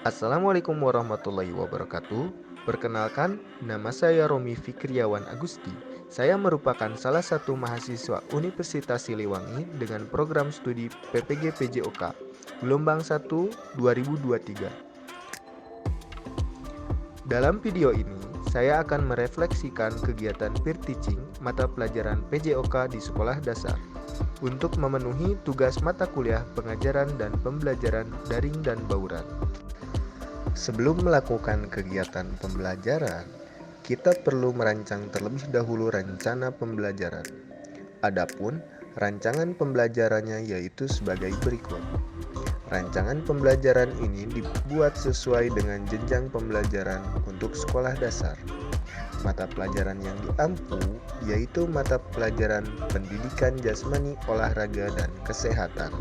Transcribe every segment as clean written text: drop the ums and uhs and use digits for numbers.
Assalamualaikum warahmatullahi wabarakatuh. Perkenalkan, nama saya Romi Fikriawan Agusti. Saya merupakan salah satu mahasiswa Universitas Siliwangi dengan program studi PPG PJOK gelombang 1 2023. Dalam video ini, saya akan merefleksikan kegiatan peer teaching mata pelajaran PJOK di sekolah dasar untuk memenuhi tugas mata kuliah pengajaran dan pembelajaran daring dan bauran. Sebelum melakukan kegiatan pembelajaran, kita perlu merancang terlebih dahulu rencana pembelajaran. Adapun rancangan pembelajarannya yaitu sebagai berikut. Rancangan pembelajaran ini dibuat sesuai dengan jenjang pembelajaran untuk sekolah dasar. Mata pelajaran yang diampu yaitu mata pelajaran pendidikan jasmani, olahraga, dan kesehatan.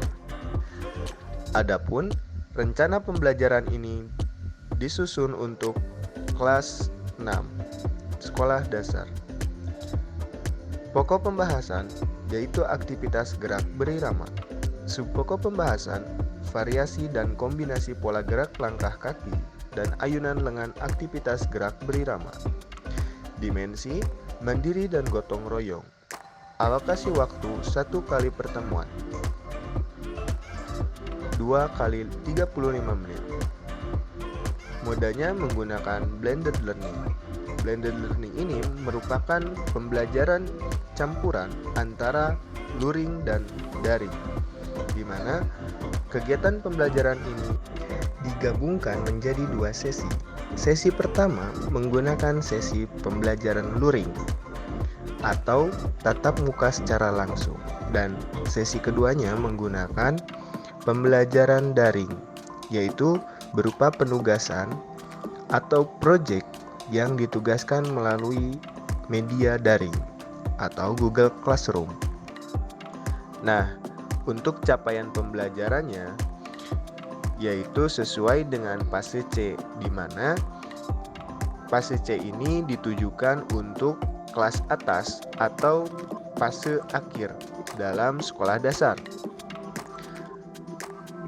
Adapun rencana pembelajaran ini disusun untuk kelas 6 sekolah dasar. Pokok pembahasan yaitu aktivitas gerak berirama. Subpokok pembahasan variasi dan kombinasi pola gerak langkah kaki dan ayunan lengan aktivitas gerak berirama. Dimensi mandiri dan gotong royong. Alokasi waktu 1 kali pertemuan, 2 kali 35 menit. Modanya menggunakan blended learning. Blended learning ini merupakan pembelajaran campuran antara luring dan daring, di mana kegiatan pembelajaran ini digabungkan menjadi 2 sesi. Sesi pertama menggunakan sesi pembelajaran luring atau tatap muka secara langsung, dan sesi keduanya menggunakan pembelajaran daring, yaitu berupa penugasan atau proyek yang ditugaskan melalui media daring atau Google Classroom. Nah, untuk capaian pembelajarannya yaitu sesuai dengan fase C, di mana fase C ini ditujukan untuk kelas atas atau fase akhir dalam sekolah dasar.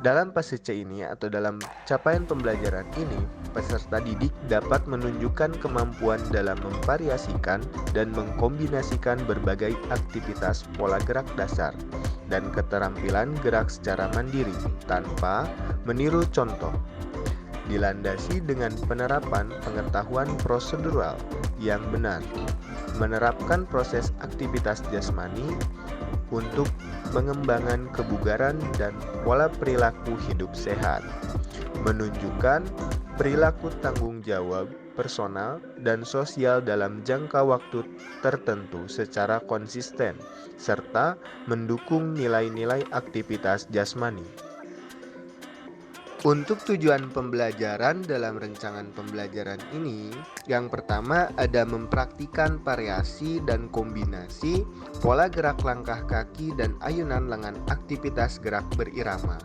Dalam fase C ini atau dalam capaian pembelajaran ini, peserta didik dapat menunjukkan kemampuan dalam memvariasikan dan mengkombinasikan berbagai aktivitas pola gerak dasar dan keterampilan gerak secara mandiri tanpa meniru contoh. Dilandasi dengan penerapan pengetahuan prosedural yang benar, menerapkan proses aktivitas jasmani untuk pengembangan kebugaran dan pola perilaku hidup sehat, menunjukkan perilaku tanggung jawab personal dan sosial dalam jangka waktu tertentu secara konsisten, serta mendukung nilai-nilai aktivitas jasmani. Untuk tujuan pembelajaran dalam rancangan pembelajaran ini, yang pertama ada mempraktikkan variasi dan kombinasi pola gerak langkah kaki dan ayunan lengan aktivitas gerak berirama.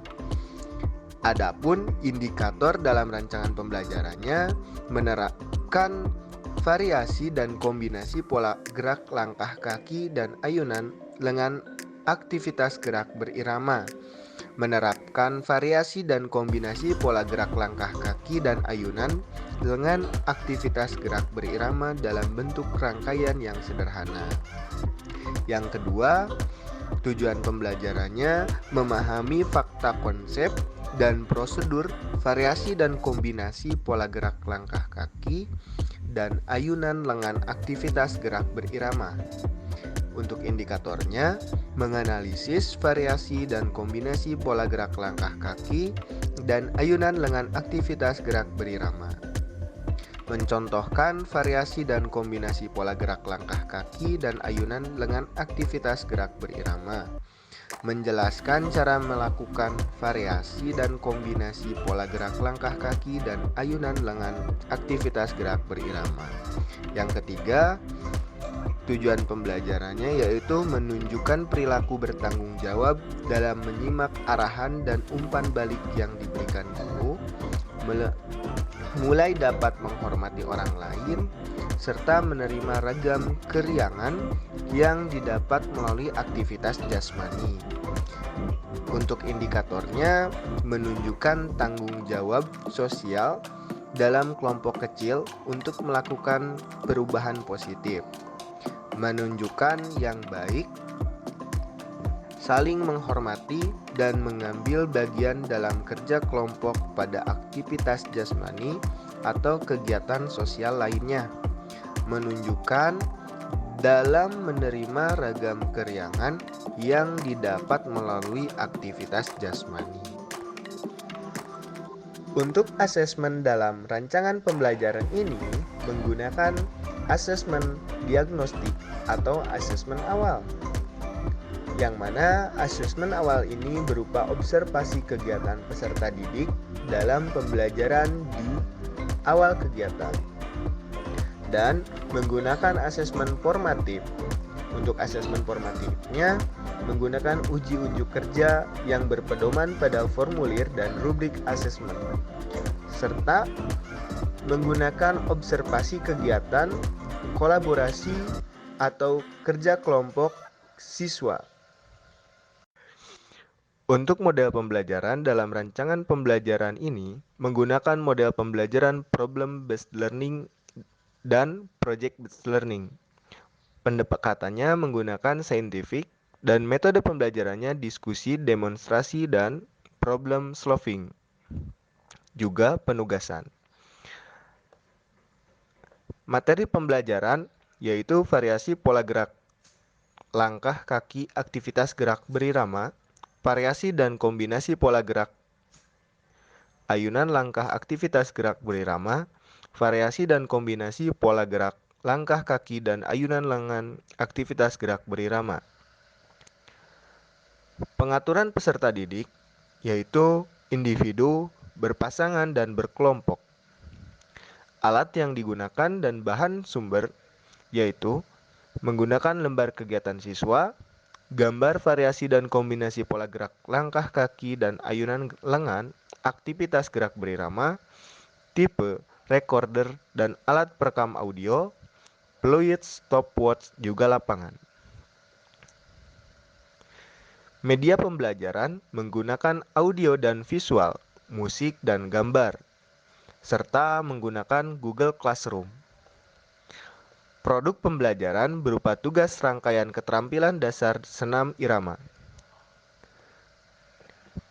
Adapun indikator dalam rancangan pembelajarannya menerapkan variasi dan kombinasi pola gerak langkah kaki dan ayunan lengan aktivitas gerak berirama. Menerapkan variasi dan kombinasi pola gerak langkah kaki dan ayunan dengan aktivitas gerak berirama dalam bentuk rangkaian yang sederhana. Yang kedua, tujuan pembelajarannya memahami fakta konsep dan prosedur variasi dan kombinasi pola gerak langkah kaki dan ayunan lengan aktivitas gerak berirama. Untuk indikatornya, menganalisis variasi dan kombinasi pola gerak langkah kaki dan ayunan lengan aktivitas gerak berirama. Mencontohkan variasi dan kombinasi pola gerak langkah kaki dan ayunan lengan aktivitas gerak berirama. Menjelaskan cara melakukan variasi dan kombinasi pola gerak langkah kaki dan ayunan lengan aktivitas gerak berirama. Yang ketiga, tujuan pembelajarannya yaitu menunjukkan perilaku bertanggung jawab dalam menyimak arahan dan umpan balik yang diberikan guru, mulai dapat menghormati orang lain, serta menerima ragam keriangan yang didapat melalui aktivitas jasmani. Untuk indikatornya, menunjukkan tanggung jawab sosial dalam kelompok kecil untuk melakukan perubahan positif, menunjukkan yang baik, saling menghormati, dan mengambil bagian dalam kerja kelompok pada aktivitas jasmani atau kegiatan sosial lainnya, menunjukkan dalam menerima ragam keriangan yang didapat melalui aktivitas jasmani. Untuk asesmen dalam rancangan pembelajaran ini menggunakan asesmen diagnostik atau asesmen awal, yang mana asesmen awal ini berupa observasi kegiatan peserta didik dalam pembelajaran di awal kegiatan, dan menggunakan asesmen formatif. Untuk asesmen formatifnya menggunakan uji unjuk kerja yang berpedoman pada formulir dan rubrik asesmen, serta menggunakan observasi kegiatan, kolaborasi, atau kerja kelompok siswa. Untuk model pembelajaran dalam rancangan pembelajaran ini menggunakan model pembelajaran problem based learning dan project based learning. Pendekatannya menggunakan saintifik dan metode pembelajarannya diskusi, demonstrasi, dan problem solving. Juga penugasan. Materi pembelajaran yaitu variasi pola gerak, langkah kaki, aktivitas gerak berirama, variasi dan kombinasi pola gerak, ayunan langkah aktivitas gerak berirama, variasi dan kombinasi pola gerak, langkah kaki dan ayunan lengan aktivitas gerak berirama. Pengaturan peserta didik yaitu individu, berpasangan, dan berkelompok. Alat yang digunakan dan bahan sumber yaitu menggunakan lembar kegiatan siswa, gambar variasi dan kombinasi pola gerak langkah kaki dan ayunan lengan, aktivitas gerak berirama, tipe, recorder, dan alat perekam audio, fluid, stopwatch, juga lapangan. Media pembelajaran menggunakan audio dan visual, musik dan gambar, serta menggunakan Google Classroom. Produk pembelajaran berupa tugas rangkaian keterampilan dasar senam irama.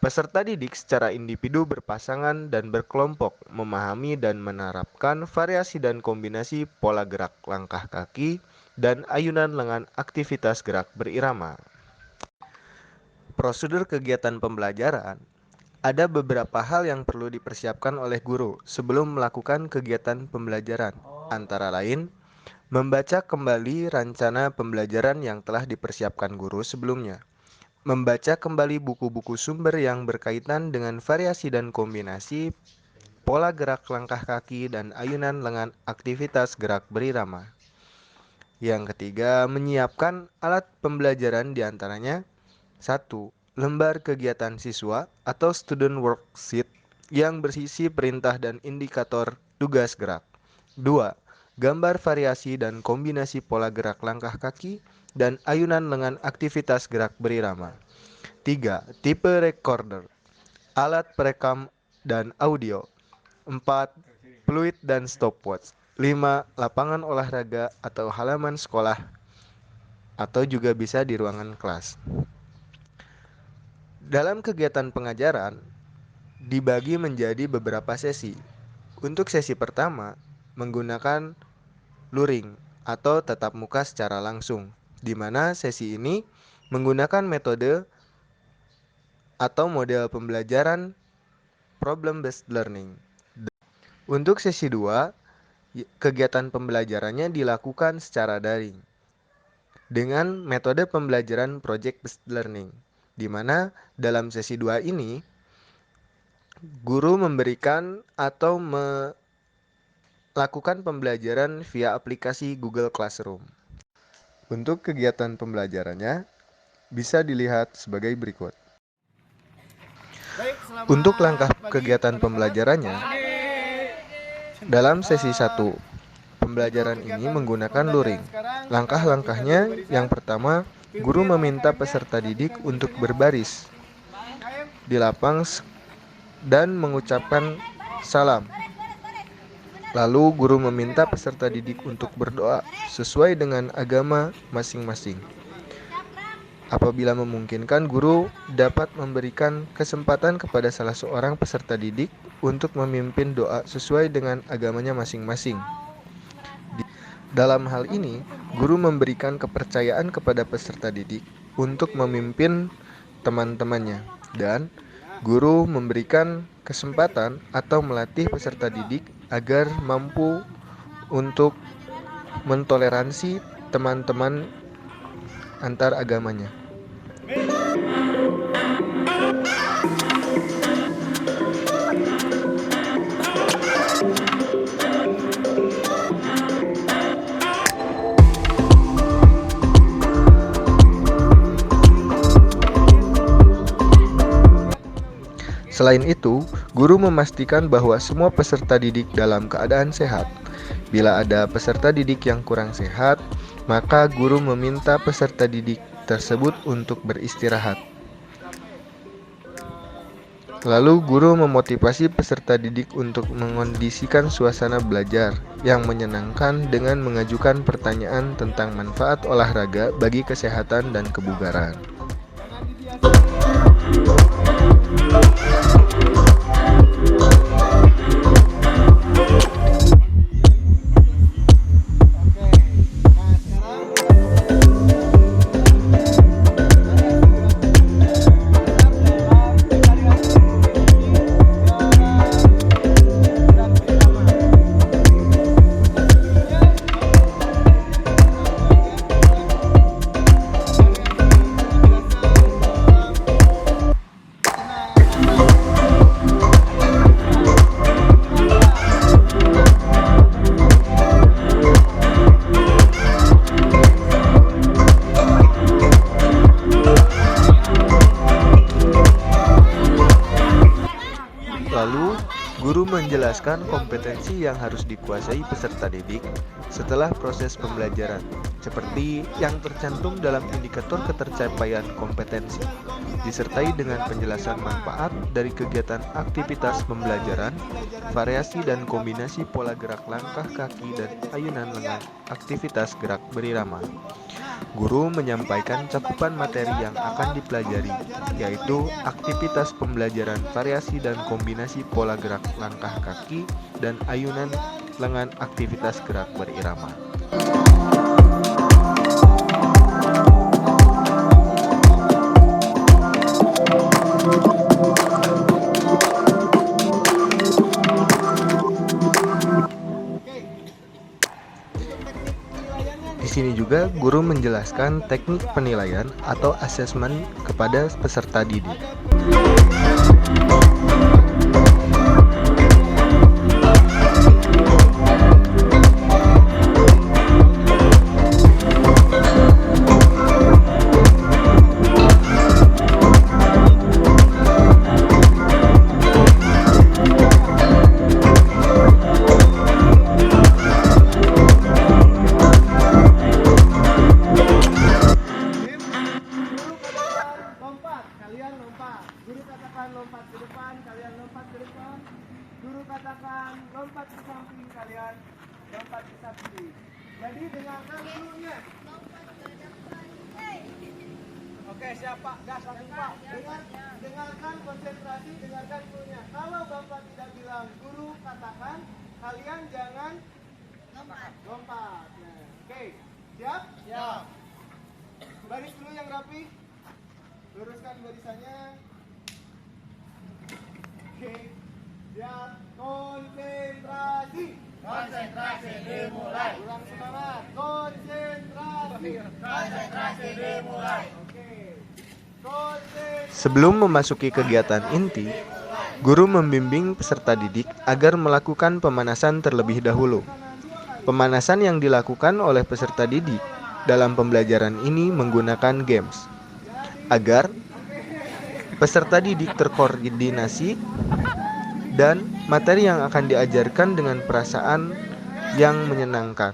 Peserta didik secara individu, berpasangan, dan berkelompok memahami dan menerapkan variasi dan kombinasi pola gerak langkah kaki dan ayunan lengan aktivitas gerak berirama. Prosedur kegiatan pembelajaran. Ada beberapa hal yang perlu dipersiapkan oleh guru sebelum melakukan kegiatan pembelajaran, antara lain membaca kembali rencana pembelajaran yang telah dipersiapkan guru sebelumnya, membaca kembali buku-buku sumber yang berkaitan dengan variasi dan kombinasi pola gerak langkah kaki dan ayunan lengan aktivitas gerak berirama. Yang ketiga, menyiapkan alat pembelajaran diantaranya 1. Lembar kegiatan siswa atau student worksheet yang berisi perintah dan indikator tugas gerak. 2. Gambar variasi dan kombinasi pola gerak langkah kaki dan ayunan lengan aktivitas gerak berirama. 3. Tipe recorder, alat perekam dan audio. 4. Fluid dan stopwatch. 5. Lapangan olahraga atau halaman sekolah atau juga bisa di ruangan kelas. Dalam kegiatan pengajaran dibagi menjadi beberapa sesi. Untuk sesi pertama menggunakan luring atau tatap muka secara langsung, di mana sesi ini menggunakan metode atau model pembelajaran problem based learning. Untuk sesi 2, kegiatan pembelajarannya dilakukan secara daring dengan metode pembelajaran project based learning, di mana dalam sesi 2 ini guru memberikan atau melakukan pembelajaran via aplikasi Google Classroom. Untuk kegiatan pembelajarannya bisa dilihat sebagai berikut. Untuk langkah kegiatan pembelajarannya, dalam sesi 1, pembelajaran ini menggunakan luring. Langkah-langkahnya yang pertama, guru meminta peserta didik untuk berbaris di lapang dan mengucapkan salam. Lalu guru meminta peserta didik untuk berdoa sesuai dengan agama masing-masing. Apabila memungkinkan, guru dapat memberikan kesempatan kepada salah seorang peserta didik untuk memimpin doa sesuai dengan agamanya masing-masing. Dalam hal ini, guru memberikan kepercayaan kepada peserta didik untuk memimpin teman-temannya, dan guru memberikan kesempatan atau melatih peserta didik agar mampu untuk mentoleransi teman-teman antar agamanya. Selain itu, guru memastikan bahwa semua peserta didik dalam keadaan sehat. Bila ada peserta didik yang kurang sehat, maka guru meminta peserta didik tersebut untuk beristirahat. Lalu guru memotivasi peserta didik untuk mengondisikan suasana belajar yang menyenangkan dengan mengajukan pertanyaan tentang manfaat olahraga bagi kesehatan dan kebugaran. Lalu, guru menjelaskan kompetensi yang harus dikuasai peserta didik setelah proses pembelajaran, seperti yang tercantum dalam indikator ketercapaian kompetensi, disertai dengan penjelasan manfaat dari kegiatan aktivitas pembelajaran, variasi dan kombinasi pola gerak langkah kaki dan ayunan lengan, aktivitas gerak berirama. Guru menyampaikan cakupan materi yang akan dipelajari, yaitu aktivitas pembelajaran variasi dan kombinasi pola gerak langkah kaki dan ayunan lengan, aktivitas gerak berirama. Di sini juga guru menjelaskan teknik penilaian atau asesmen kepada peserta didik. Guru katakan lompat ke depan, kalian lompat ke depan. Guru katakan lompat ke samping, kalian lompat ke samping. Jadi dengarkan gurunya. Oke, siapa? Gas langsung Pak. Dengarkan, konsentrasi, dengarkan gurunya. Kalau Bapak tidak bilang guru katakan, kalian jangan lompat. Nah, oke, siap? Siap. Baris dulu yang rapi. Luruskan barisannya. Oke, siap, konsentrasi. Konsentrasi dimulai. Ulang semangat, konsentrasi. Konsentrasi dimulai. Oke, konsentrasi. Sebelum memasuki kegiatan inti, guru membimbing peserta didik agar melakukan pemanasan terlebih dahulu. Pemanasan yang dilakukan oleh peserta didik dalam pembelajaran ini menggunakan games, agar peserta didik terkoordinasi dan materi yang akan diajarkan dengan perasaan yang menyenangkan.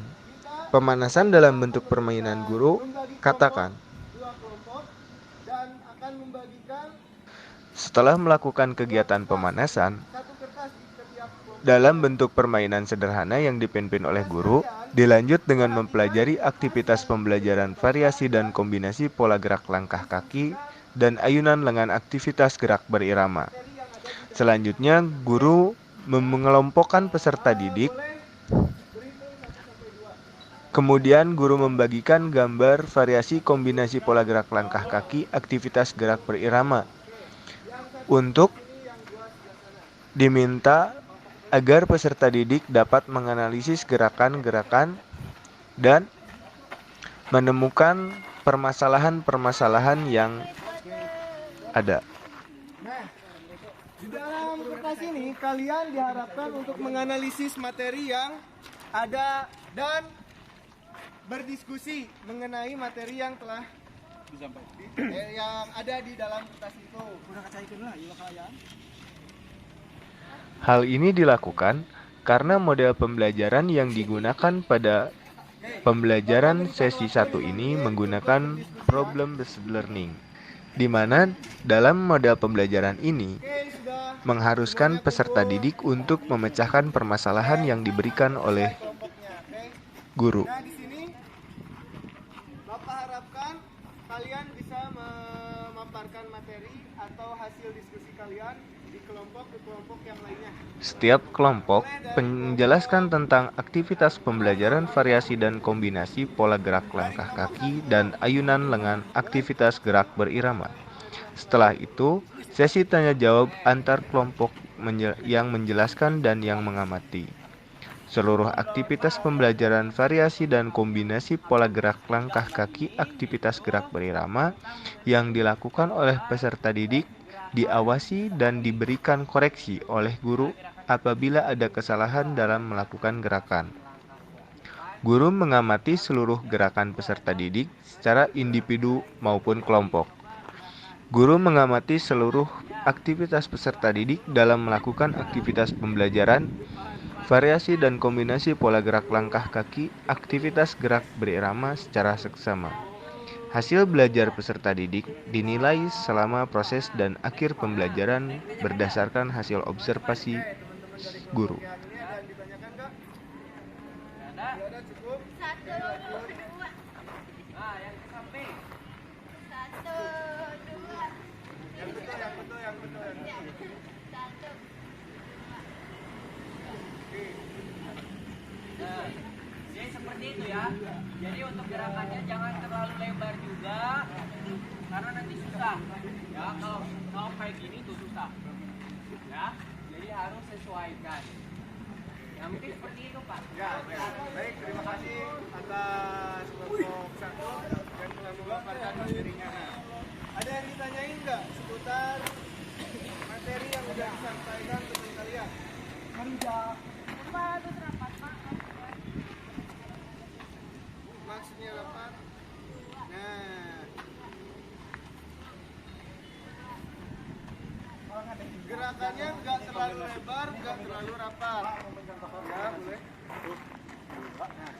Pemanasan dalam bentuk permainan guru, katakan. Dua kelompok dan akan membagikan Setelah melakukan kegiatan pemanasan, satu kertas di setiap kelompok. dalam bentuk permainan sederhana yang dipimpin oleh guru, dilanjut dengan mempelajari aktivitas pembelajaran variasi dan kombinasi pola gerak langkah kaki dan ayunan lengan aktivitas gerak berirama. Materi yang ada di dalam. Selanjutnya, guru mengelompokkan peserta didik. Boleh berhitung 1 sampai 2. Kemudian guru membagikan gambar variasi kombinasi pola gerak langkah kaki aktivitas gerak berirama. Untuk diminta agar peserta didik dapat menganalisis gerakan-gerakan dan menemukan permasalahan-permasalahan yang ada. Nah, di dalam kertas ini kalian diharapkan untuk menganalisis materi yang ada dan berdiskusi mengenai materi yang telah yang ada di dalam kertas itu. Hal ini dilakukan karena model pembelajaran yang digunakan pada pembelajaran sesi 1 ini menggunakan problem-based learning, di mana dalam model pembelajaran ini Oke, sudah mengharuskan peserta didik untuk memecahkan permasalahan yang diberikan oleh kelompoknya. Oke. guru. Nah, di sini Bapak harapkan kalian bisa memaparkan materi atau hasil diskusi kalian di kelompok ke kelompok yang lainnya. Setiap kelompok menjelaskan tentang aktivitas pembelajaran variasi dan kombinasi pola gerak langkah kaki dan ayunan lengan aktivitas gerak berirama. Setelah itu, sesi tanya jawab antar kelompok yang menjelaskan dan yang mengamati. Seluruh aktivitas pembelajaran variasi dan kombinasi pola gerak langkah kaki aktivitas gerak berirama yang dilakukan oleh peserta didik diawasi dan diberikan koreksi oleh guru apabila ada kesalahan dalam melakukan gerakan. Guru mengamati seluruh gerakan peserta didik secara individu maupun kelompok. Guru mengamati seluruh aktivitas peserta didik dalam melakukan aktivitas pembelajaran variasi dan kombinasi pola gerak langkah kaki aktivitas gerak berirama secara seksama. Hasil belajar peserta didik dinilai selama proses dan akhir pembelajaran berdasarkan hasil observasi guru. Ini ada yang ditanyakan Kak? Tidak ada, cukup. Yang betul, yang betul, yang betul, yang betul. Jadi seperti itu ya. Jadi untuk gerakannya jangan terlalu lebar juga, karena nanti susah. Ya kalau kayak gini tuh susah. Ya, jadi harus sesuaikan. Ya mungkin seperti itu Pak. Ya, baik. Terima kasih atas kelompok 1 yang telah memaparkan materinya. Ada yang ditanyain nggak seputar materi yang sudah disampaikan teman kalian? Kerja. Maksudnya rapat. Nah, gerakannya nggak terlalu lebar, nggak terlalu rapat. Ya, boleh. Nah,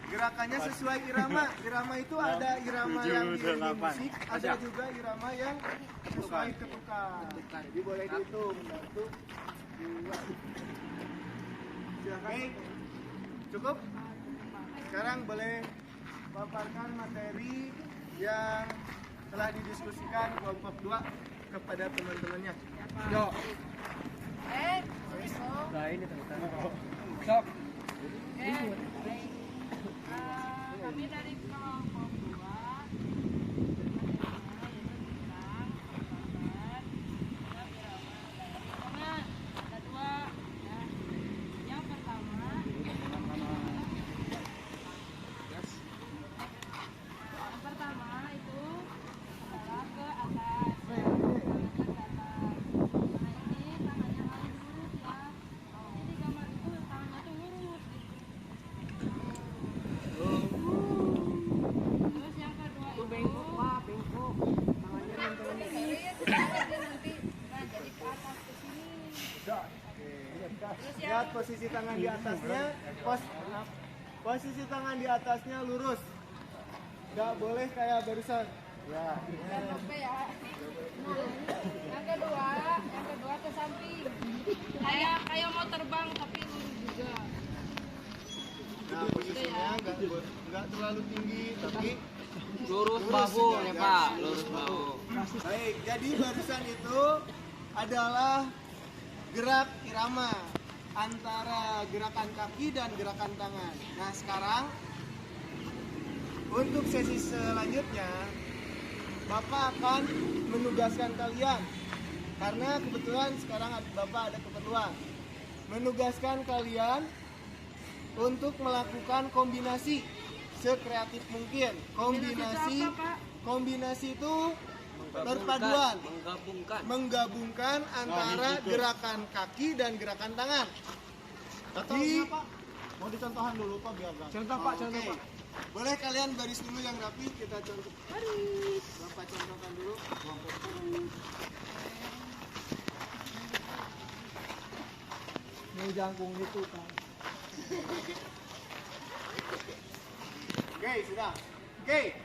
gerakannya sesuai irama. Irama itu ada irama yang diiringi musik, ada juga irama yang sesuai ketukan. Jadi boleh dihitung 1, 2. Silakan. Cukup? Sekarang boleh paparkan materi yang telah didiskusikan kelompok 2 kepada teman-temannya. Yo. Sok. Kami dari kelompok 2 ada 2 ya. Yang pertama itu adalah ke atas. Nah ini tangannya harus lurus ya. Jadi di gambar itu tangannya tuh lurus. Terus yang kedua itu bengkok tangannya nanti nah jadi ke atas ke sini. Terus Lihat posisi tangan di atasnya, posisi tangan di atasnya lurus. Nggak boleh kayak barusan. Ya. sampai ya. Nah, yang kedua nggak terlalu tinggi tapi Lurus bahu ya Pak, lurus bahu. baik. Jadi barusan itu adalah gerak irama antara gerakan kaki dan gerakan tangan. Nah sekarang untuk sesi selanjutnya Bapak akan menugaskan kalian, karena kebetulan sekarang Bapak ada keperluan, menugaskan kalian untuk melakukan kombinasi sekreatif mungkin. Kombinasi itu perpaduan, menggabungkan antara gerakan kaki dan gerakan tangan. Contohnya Pak, mau dicontohkan dulu Pak biar gampang. Contoh Pak, contoh Pak. Boleh kalian baris dulu yang rapi, kita contoh. Baris. Bapak contohkan dulu. Mau jangkung itu Pak. Oke, sudah. Oke.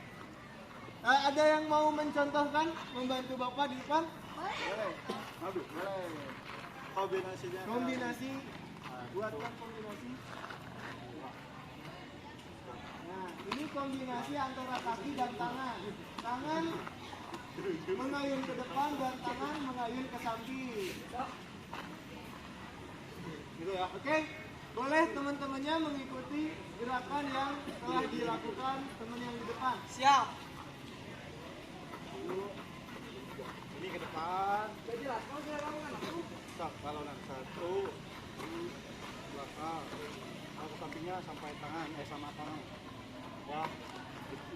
Ada yang mau mencontohkan, membantu Bapak di depan? Boleh. Boleh. Kombinasi. Buatkan kombinasi. Nah, ini kombinasi antara kaki dan tangan. Tangan mengayun ke depan dan tangan mengayun ke samping. Gitu ya. Oke. Boleh teman-temannya mengikuti gerakan yang telah dilakukan teman yang di depan. Siap. Ini ke depan. Jadi jelas. Kalau dia lakukan aku. Kalau satu, belakang. Kalau ke sampingnya sampai tangan, sama tangan. Ya.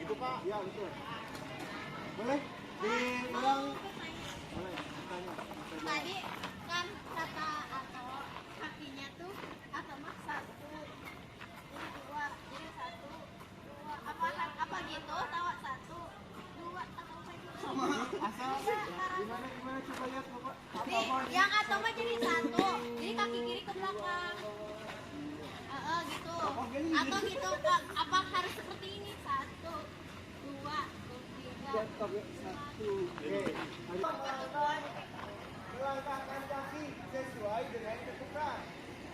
Itu Pak. Ya betul. Boleh diulang. Boleh. Tanya. Tadi kan kata atau kakinya tuh atau mak satu, ini dua, jadi satu, dua, apa gitu, tawa satu, dua atau apa gitu. Asal gimana coba lihat Bapak. Nih, yang atau mah jadi satu, jadi kaki kiri ke belakang. Gitu. Atau gitu, apa harus seperti ini? Satu, dua, tiga. Satu. Melangkahkan kaki sesuai dengan ketukan.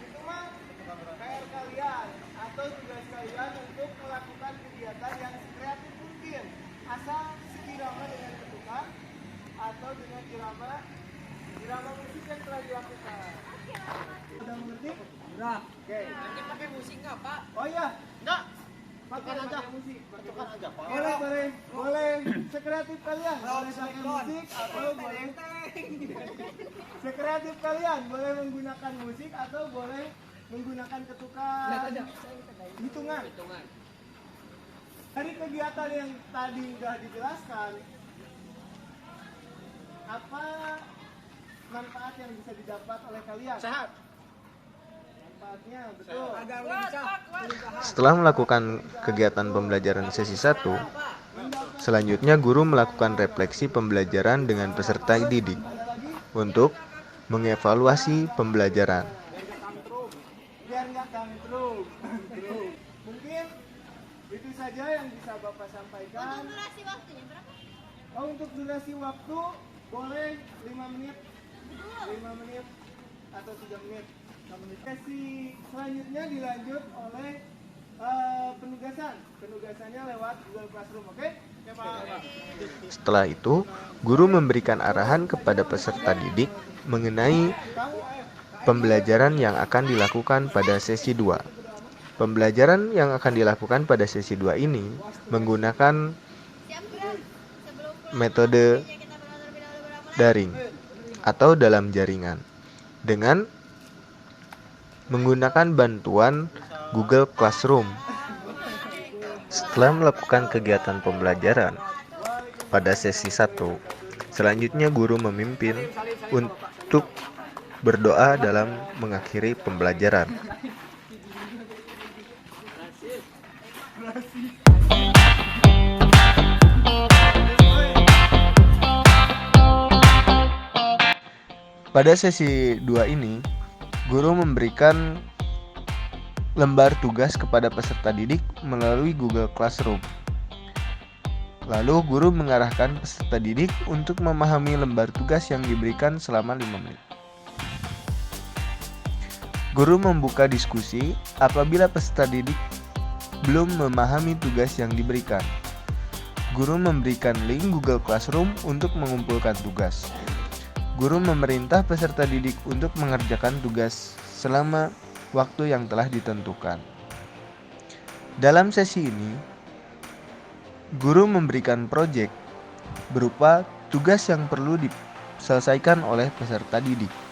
Itu mah PR kalian atau tugas kalian untuk melakukan kegiatan yang sekreatif mungkin. Asal seirama dengan ketukan atau dengan irama musik yang telah dilakukan. Sudah mengerti? Sudah. Oke. Nanti pakai musik nggak Pak? Oh iya. Enggak. Pakai aja musik. Pakai aja Pak. Boleh. Sekreatif kalian. Boleh pakai musik atau boleh sekreatif kalian. Boleh menggunakan musik atau boleh menggunakan ketukan. Hitungan. Dari kegiatan yang tadi sudah dijelaskan, apa manfaat yang bisa didapat oleh kalian? Sehat. Manfaatnya betul. Setelah melakukan kegiatan pembelajaran sesi 1, selanjutnya guru melakukan refleksi pembelajaran dengan peserta didik untuk mengevaluasi pembelajaran. Biar nggak tantrum. Mungkin itu saja yang bisa Bapak sampaikan. Untuk durasi waktunya berapa? Oh, untuk durasi waktu boleh 5 menit. 5 menit atau 3 menit. Sesi selanjutnya dilanjut oleh penugasan. Penugasannya lewat Google Classroom, oke? Ya, Pak. Setelah itu, guru memberikan arahan kepada peserta didik mengenai pembelajaran yang akan dilakukan pada sesi 2. Pembelajaran yang akan dilakukan pada sesi 2 ini menggunakan metode daring atau dalam jaringan dengan menggunakan bantuan Google Classroom. Setelah melakukan kegiatan pembelajaran pada sesi 1, selanjutnya guru memimpin untuk berdoa dalam mengakhiri pembelajaran. Pada sesi 2 ini, guru memberikan lembar tugas kepada peserta didik melalui Google Classroom. Lalu guru mengarahkan peserta didik untuk memahami lembar tugas yang diberikan selama 5 menit. Guru membuka diskusi apabila peserta didik belum memahami tugas yang diberikan. Guru memberikan link Google Classroom untuk mengumpulkan tugas. Guru memerintah peserta didik untuk mengerjakan tugas selama waktu yang telah ditentukan. Dalam sesi ini, guru memberikan proyek berupa tugas yang perlu diselesaikan oleh peserta didik.